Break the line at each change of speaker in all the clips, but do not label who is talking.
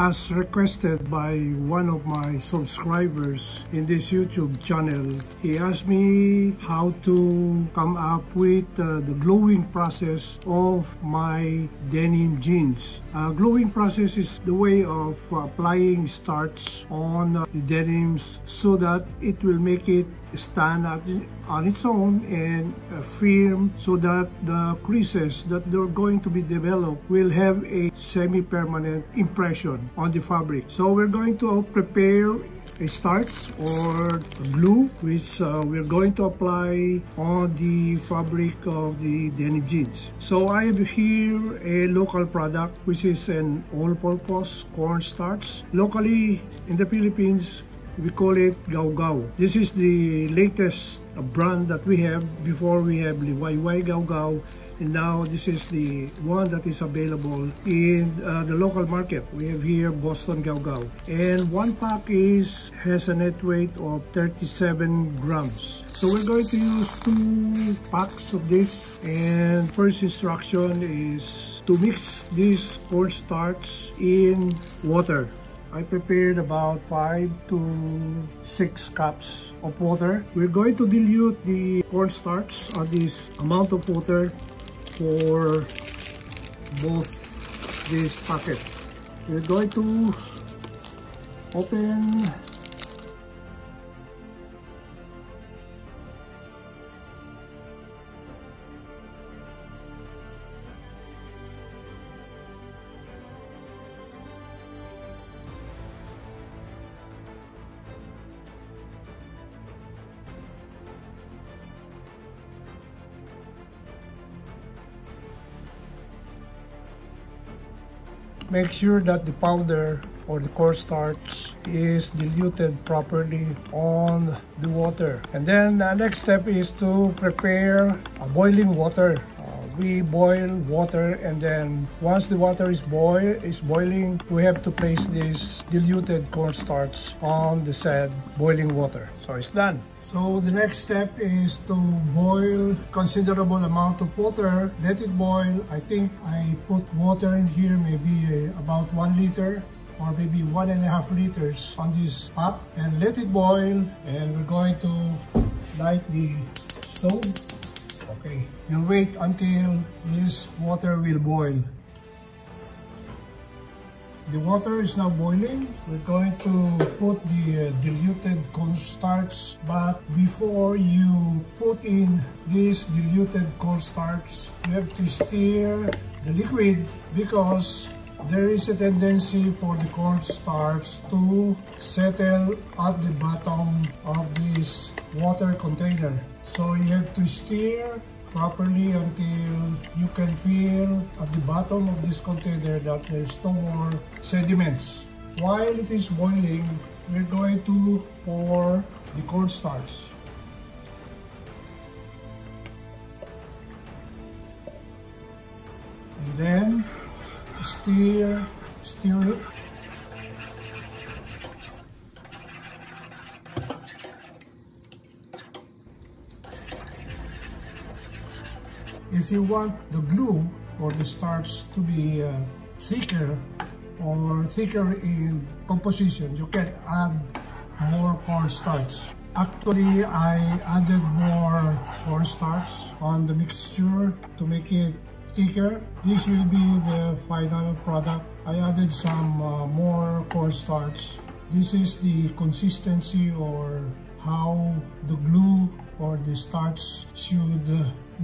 as requested by one of my subscribers in this YouTube channel. He asked me how to come up with the glowing process of my denim jeans. Glowing process is the way of applying starch on the denims so that it will make it stand on its own and firm, so that the creases that they're going to be developed will have a semi-permanent impression on the fabric. So we're going to prepare a starch or glue which we're going to apply on the fabric of the denim jeans. So I have here a local product which is an all-purpose cornstarch. Locally in the Philippines, we call it Gao-Gao. This is the latest brand that we have. Before we have the YY Gao-Gao, and now this is the one that is available in the local market. We have here Boston Gao-Gao, and one pack has a net weight of 37 grams. So we're going to use 2 packs of this, and first instruction is to mix this cornstarch in water. I prepared about 5 to 6 cups of water. We're going to dilute the cornstarch on this amount of water for both these packets. We're going to open make sure that the powder or the cornstarch is diluted properly on the water. And then the next step is to prepare boiling water. We boil water, and then once the water is boiling, we have to place this diluted cornstarch on the said boiling water. So it's done. So the next step is to boil considerable amount of water. Let it boil. I think I put water in here, maybe about 1 liter or maybe 1.5 liters on this pot, and let it boil. And we're going to light the stove. Okay, we'll wait until this water will boil. The water is now boiling. We're going to put the diluted cornstarch, but before you put in this diluted cornstarch, you have to stir the liquid, because there is a tendency for the cornstarch to settle at the bottom of this water container. So you have to stir properly until you can feel at the bottom of this container that there's no more sediments. While it is boiling, we're going to pour the cornstarch. And then stir it. If you want the glue or the starch to be thicker or thicker in composition, you can add more cornstarch. Actually, I added more cornstarch on the mixture to make it thicker. This will be the final product. I added some more cornstarch. This is the consistency or how the glue or the starch should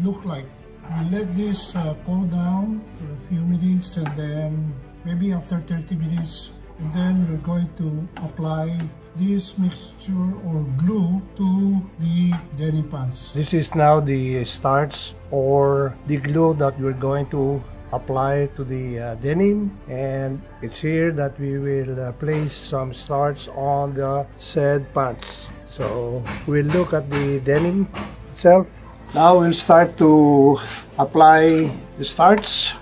look like. We let this cool down for a few minutes, and then maybe after 30 minutes, and then we're going to apply this mixture or glue to the denim pants. This is now the starch or the glue that we're going to apply to the denim, and it's here that we will place some starch on the said pants. So we'll look at the denim itself. Now we'll start to apply the starch.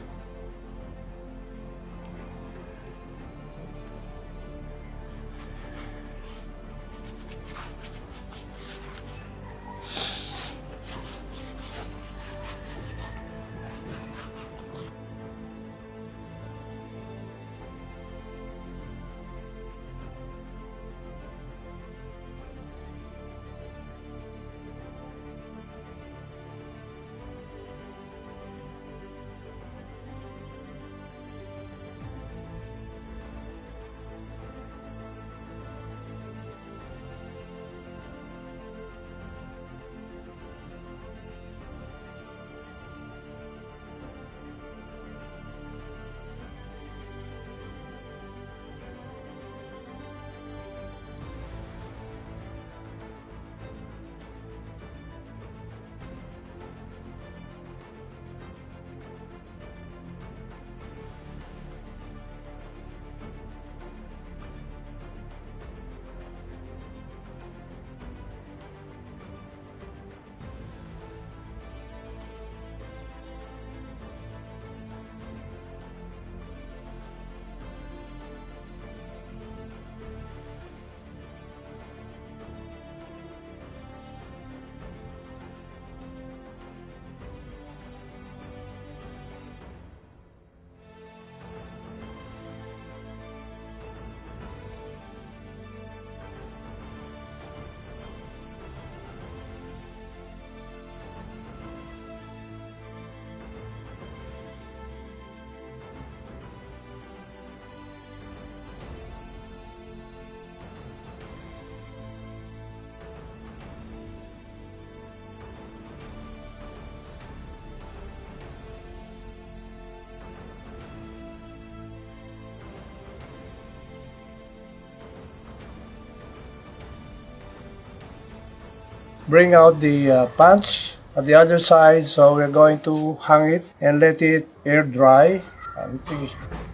bring out the pants at the other side. So we're going to hang it and let it air dry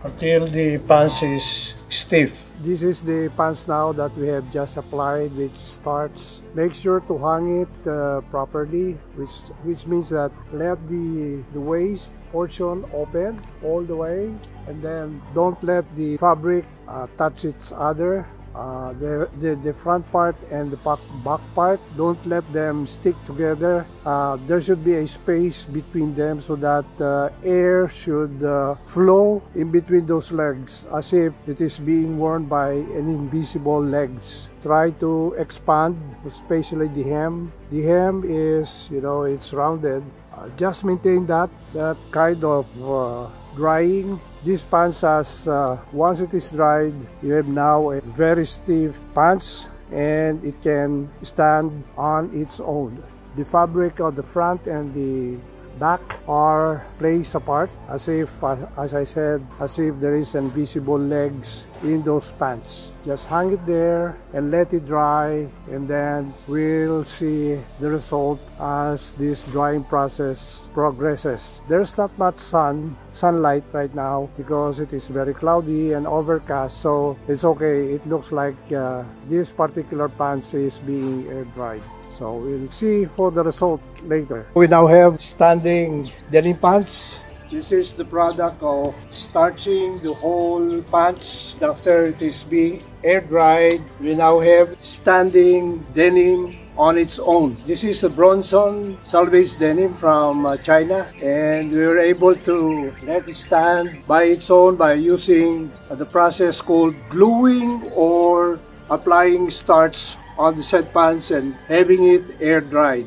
until the pants is stiff. This is the pants now that we have just applied with starch. Make sure to hang it properly, which means that let the waist portion open all the way, and then don't let the fabric touch each other. The front part and the back part, don't let them stick together. There should be a space between them so that air should flow in between those legs as if it is being worn by an invisible legs. Try to expand, especially the hem. The hem is, it's rounded. Just maintain that kind of drying. This pants has, once it is dried, you have now a very stiff pants and it can stand on its own. The fabric of the front and the back are placed apart as if, as I said, as if there is invisible legs in those pants. Just hang it there and let it dry, and then we'll see the result as this drying process progresses. There's not much sunlight right now because it is very cloudy and overcast, so it's okay. It looks like this particular pants is being air dried. So we'll see for the result later. We now have standing denim pants. This is the product of starching the whole pants after it is being air dried. We now have standing denim on its own. This is a Bronson salvage denim from China, and we were able to let it stand by its own by using the process called gluing or applying starch on the said pants and having it air dried.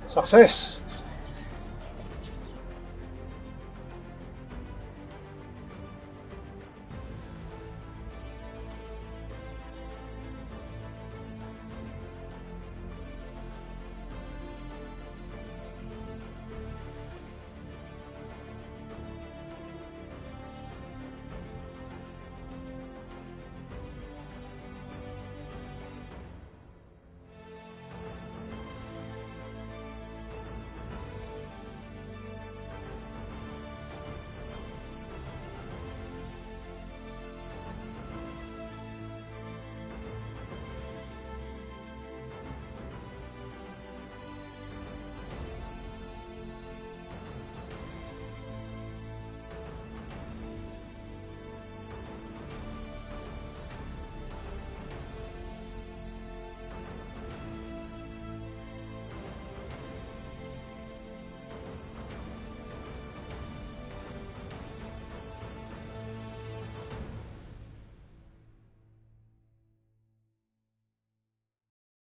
Success!